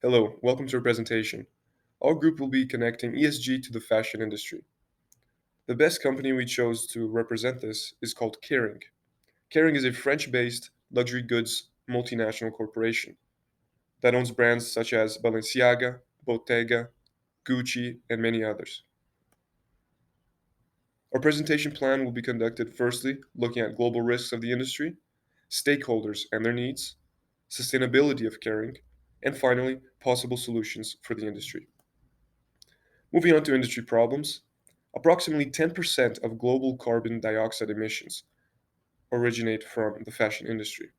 Hello, welcome to our presentation. Our group will be connecting ESG to the fashion industry. The best company we chose to represent this is called Kering. Kering is a French based luxury goods multinational corporation that owns brands such as Balenciaga, Bottega, Gucci, and many others. Our presentation plan will be conducted firstly looking at global risks of the industry, stakeholders and their needs, sustainability of Kering, and finally, possible solutions for the industry. Moving on to industry problems, approximately 10% of global carbon dioxide emissions originate from the fashion industry.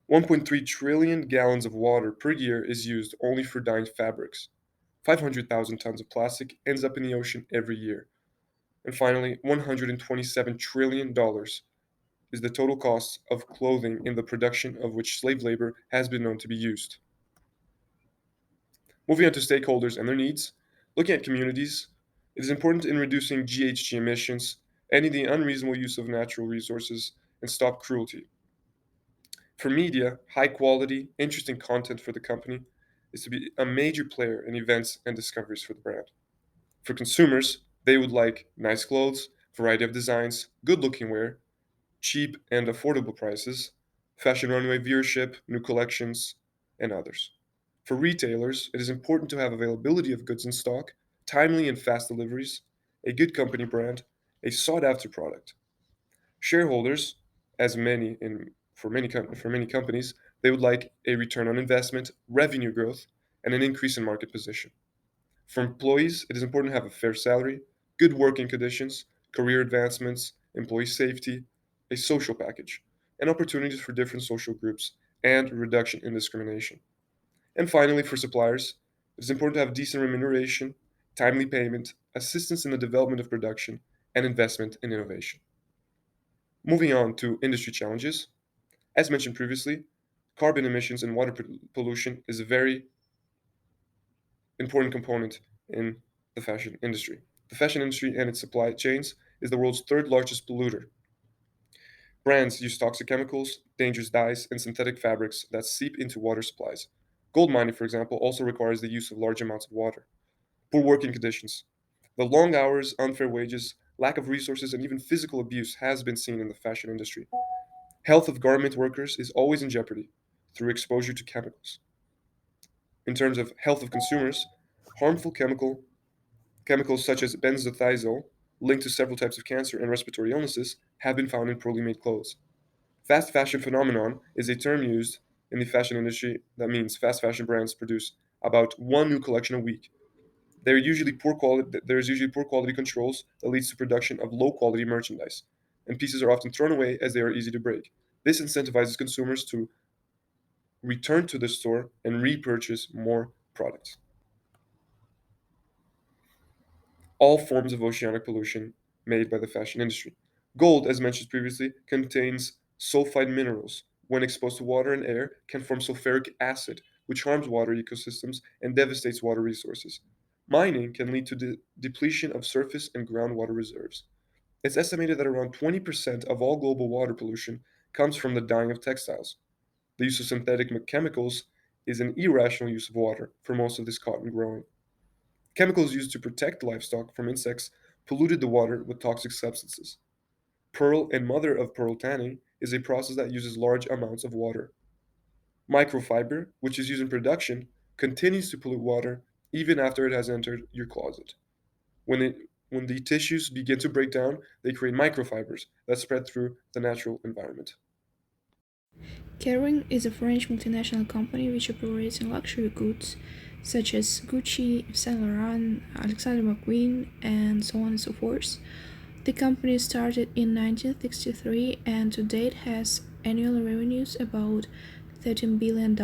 1.3 trillion gallons of water per year is used only for dyeing fabrics. 500,000 tons of plastic ends up in the ocean every year. And finally, $127 trillion is the total cost of clothing in the production of which slave labor has been known to be used. Moving on to stakeholders and their needs, looking at communities, it is important in reducing GHG emissions, ending the unreasonable use of natural resources, and stop cruelty. For media, high quality, interesting content for the company is to be a major player in events and discoveries for the brand. For consumers, they would like nice clothes, variety of designs, good looking wear, cheap and affordable prices, fashion runway viewership, new collections, and others. For retailers, it is important to have availability of goods in stock, timely and fast deliveries, a good company brand, a sought after product. Shareholders, as many in for many companies, they would like a return on investment, revenue growth, and an increase in market position. For employees, it is important to have a fair salary, good working conditions, career advancements, employee safety, a social package, and opportunities for different social groups, and a reduction in discrimination. And finally, for suppliers, it is important to have decent remuneration, timely payment, assistance in the development of production, and investment in innovation. Moving on to industry challenges. As mentioned previously, carbon emissions and water pollution is a very important component in the fashion industry. The fashion industry and its supply chains is the world's third largest polluter. Brands use toxic chemicals, dangerous dyes, and synthetic fabrics that seep into water supplies. Gold mining, for example, also requires the use of large amounts of water. Poor working conditions. The long hours, unfair wages, lack of resources, and even physical abuse has been seen in the fashion industry. Health of garment workers is always in jeopardy through exposure to chemicals. In terms of health of consumers, harmful chemicals such as benzothioxazole, linked to several types of cancer and respiratory illnesses, have been found in poorly made clothes. Fast fashion phenomenon is a term used in the fashion industry that means fast fashion brands produce about one new collection a week. There's usually poor quality controls that leads to production of low quality merchandise, and pieces are often thrown away as they are easy to break. This incentivizes consumers to return to the store and repurchase more products. All forms of oceanic pollution made by the fashion industry. Gold, as mentioned previously, contains sulfide minerals. When exposed to water and air, can form sulfuric acid, which harms water ecosystems and devastates water resources. Mining can lead to depletion of surface and groundwater reserves. It's estimated that around 20% of all global water pollution comes from the dyeing of textiles. The use of synthetic chemicals is an irrational use of water for most of this cotton growing. Chemicals used to protect livestock from insects polluted the water with toxic substances. Pearl and mother of pearl tanning is a process that uses large amounts of water. Microfiber, which is used in production, continues to pollute water even after it has entered your closet. When the tissues begin to break down, they create microfibers that spread through the natural environment. Kering is a French multinational company which operates in luxury goods such as Gucci, Saint Laurent, Alexander McQueen, and so on and so forth. The company started in 1963 and to date has annual revenues about $13 billion.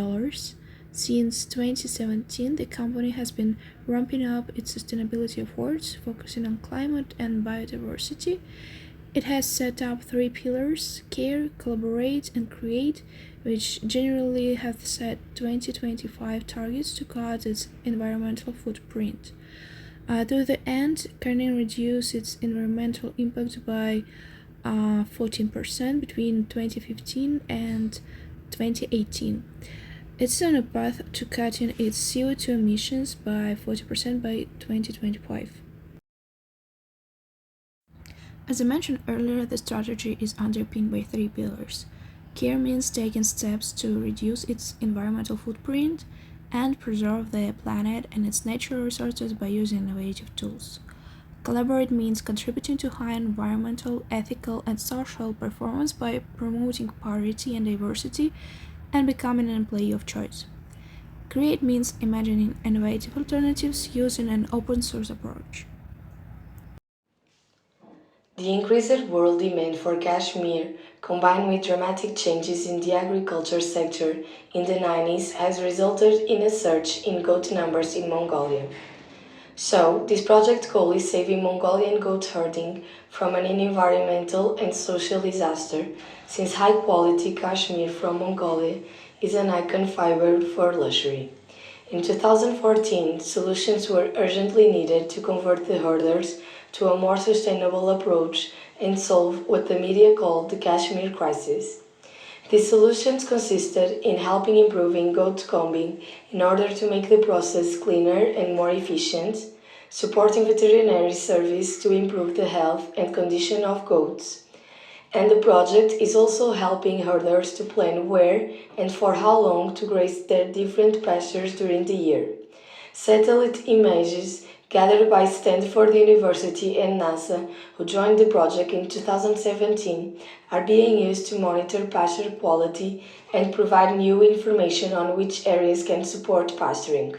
Since 2017, the company has been ramping up its sustainability efforts, focusing on climate and biodiversity. It has set up three pillars: care, collaborate, and create, which generally have set 2025 targets to cut its environmental footprint. To the end, Kering reduced its environmental impact by 14% between 2015 and 2018. It's on a path to cutting its CO2 emissions by 40% by 2025. As I mentioned earlier, the strategy is underpinned by three pillars. Care means taking steps to reduce its environmental footprint and preserve the planet and its natural resources by using innovative tools. Collaborate means contributing to high environmental, ethical, and social performance by promoting parity and diversity and becoming an employee of choice. Create means imagining innovative alternatives using an open source approach. The increased world demand for cashmere, combined with dramatic changes in the agriculture sector in the 90s, has resulted in a surge in goat numbers in Mongolia. So, this project goal is saving Mongolian goat herding from an environmental and social disaster, since high quality cashmere from Mongolia is an icon fiber for luxury. In 2014, solutions were urgently needed to convert the herders to a more sustainable approach and solve what the media called the Kashmir crisis. These solutions consisted in helping improving goat combing in order to make the process cleaner and more efficient, supporting veterinary service to improve the health and condition of goats, and the project is also helping herders to plan where and for how long to graze their different pastures during the year. Satellite images gathered by Stanford University and NASA, who joined the project in 2017, are being used to monitor pasture quality and provide new information on which areas can support pasturing.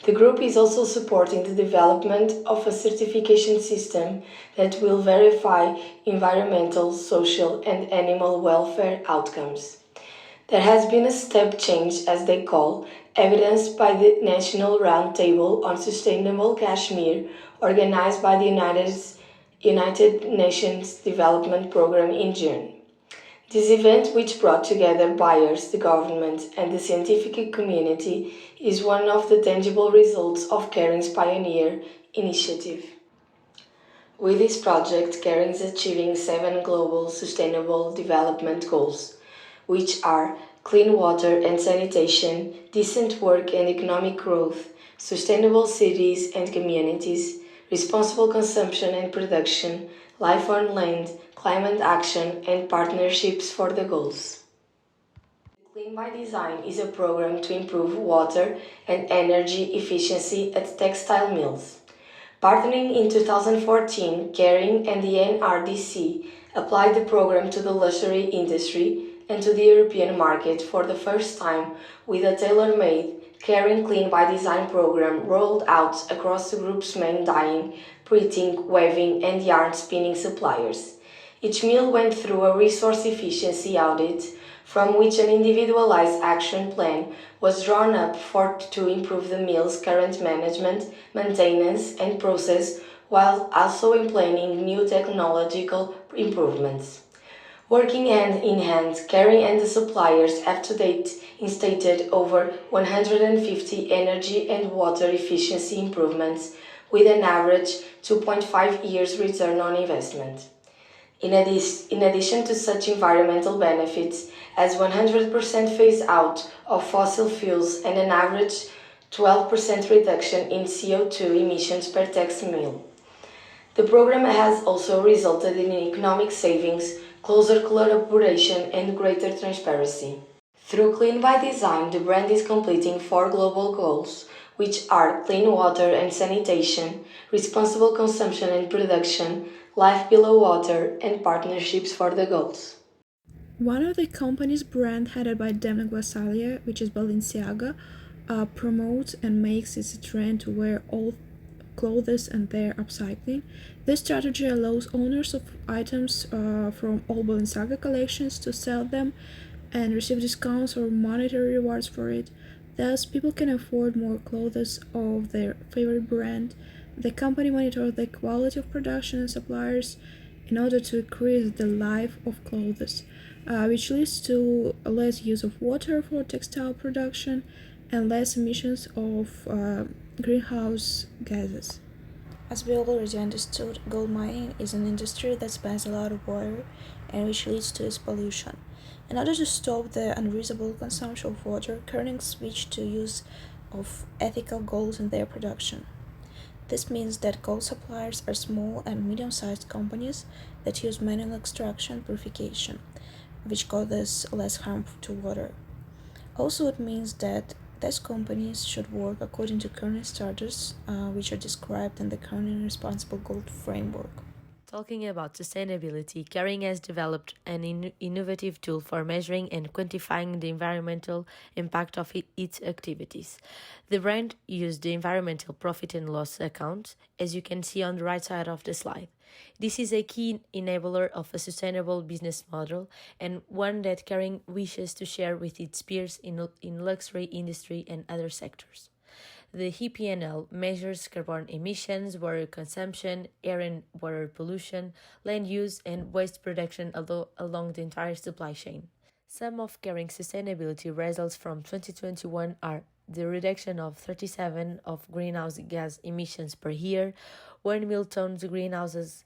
The group is also supporting the development of a certification system that will verify environmental, social, and animal welfare outcomes. There has been a step change, as they call, evidenced by the National Roundtable on Sustainable Kashmir, organized by the United Nations Development Programme in June. This event, which brought together buyers, the government, and the scientific community, is one of the tangible results of Caring's pioneer initiative. With this project, Caring is achieving 7 global sustainable development goals, which are clean water and sanitation, decent work and economic growth, sustainable cities and communities, responsible consumption and production, life on land, climate action, and partnerships for the goals. Clean by Design is a program to improve water and energy efficiency at textile mills. Partnering in 2014, Caring and the NRDC applied the program to the luxury industry and to the European market for the first time with a tailor-made Caring Clean by Design program rolled out across the group's main dyeing, printing, weaving, and yarn spinning suppliers. Each mill went through a resource efficiency audit from which an individualized action plan was drawn up to improve the mill's current management, maintenance, and process while also implementing new technological improvements. Working hand in hand, Caring and the suppliers have to date instated over 150 energy and water efficiency improvements with an average 2.5 years return on investment. In addition to such environmental benefits as 100% phase out of fossil fuels and an average 12% reduction in CO2 emissions per textile mill. The program has also resulted in economic savings, closer collaboration, and greater transparency. Through Clean by Design, the brand is completing 4 global goals, which are clean water and sanitation, responsible consumption and production, life below water, and partnerships for the goals. One of the company's brand headed by Demna Gvasalia, which is Balenciaga, promotes and makes it a trend to wear all clothes and their upcycling. This strategy allows owners of items from all Balenciaga collections to sell them and receive discounts or monetary rewards for it. Thus, people can afford more clothes of their favorite brand. The company monitors the quality of production and suppliers in order to increase the life of clothes, which leads to less use of water for textile production and less emissions of greenhouse gases. As we already understood, gold mining is an industry that spends a lot of water and which leads to its pollution. In order to stop the unreasonable consumption of water, Kerning switched to use of ethical gold in their production. This means that gold suppliers are small and medium-sized companies that use manual extraction and purification, which causes less harm to water. Also, it means that these companies should work according to Kerning standards, which are described in the Kerning Responsible Gold Framework. Talking about sustainability, Kering has developed an innovative tool for measuring and quantifying the environmental impact of its activities. The brand used the environmental profit and loss account, as you can see on the right side of the slide. This is a key enabler of a sustainable business model and one that Kering wishes to share with its peers in luxury industry and other sectors. The EPNL measures carbon emissions, water consumption, air and water pollution, land use, and waste production along the entire supply chain. Some of Kering's sustainability results from 2021 are the reduction of 37 of greenhouse gas emissions per year, 1 million tons of greenhouse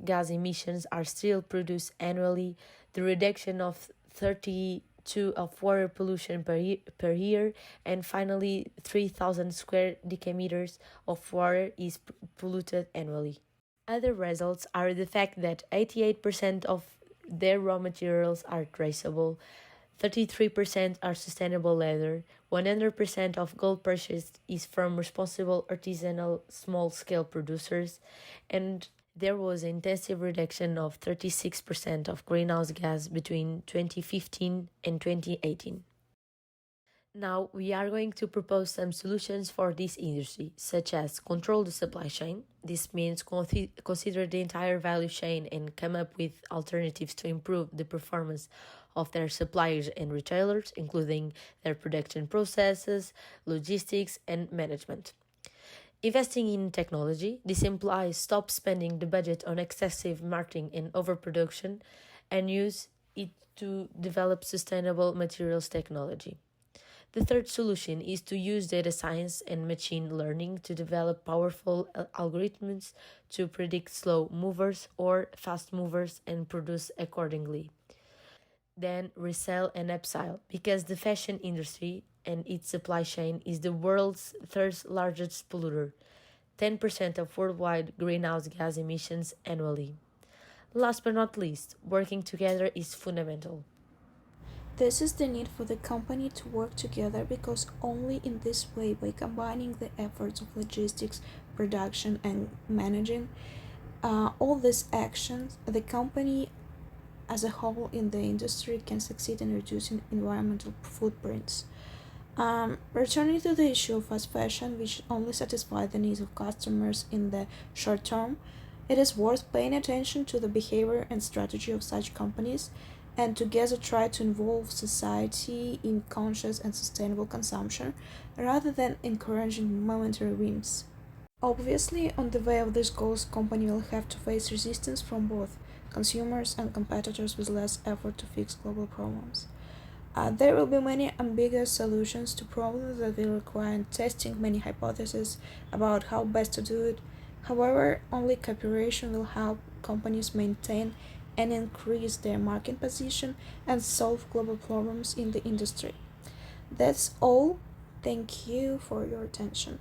gas emissions are still produced annually, the reduction of 32 of water pollution per year, and finally 3,000 square decameters of water is polluted annually. Other results are the fact that 88% of their raw materials are traceable, 33% are sustainable leather, 100% of gold purchased is from responsible artisanal small-scale producers, and there was an intensive reduction of 36% of greenhouse gas between 2015 and 2018. Now, we are going to propose some solutions for this industry, such as control the supply chain. This means consider the entire value chain and come up with alternatives to improve the performance of their suppliers and retailers, including their production processes, logistics, and management. Investing in technology, this implies stop spending the budget on excessive marketing and overproduction and use it to develop sustainable materials technology. The third solution is to use data science and machine learning to develop powerful algorithms to predict slow movers or fast movers and produce accordingly. Then resell and upsell, because the fashion industry and its supply chain is the world's third largest polluter, 10% of worldwide greenhouse gas emissions annually. Last but not least, working together is fundamental. This is the need for the company to work together because only in this way, by combining the efforts of logistics, production, and managing all these actions, the company as a whole in the industry can succeed in reducing environmental footprints. Returning to the issue of fast fashion, which only satisfies the needs of customers in the short term, it is worth paying attention to the behavior and strategy of such companies and together try to involve society in conscious and sustainable consumption rather than encouraging momentary whims. Obviously, on the way of these goals, company will have to face resistance from both consumers and competitors with less effort to fix global problems. There will be many ambiguous solutions to problems that will require testing many hypotheses about how best to do it. However, only cooperation will help companies maintain and increase their market position and solve global problems in the industry. That's all. Thank you for your attention.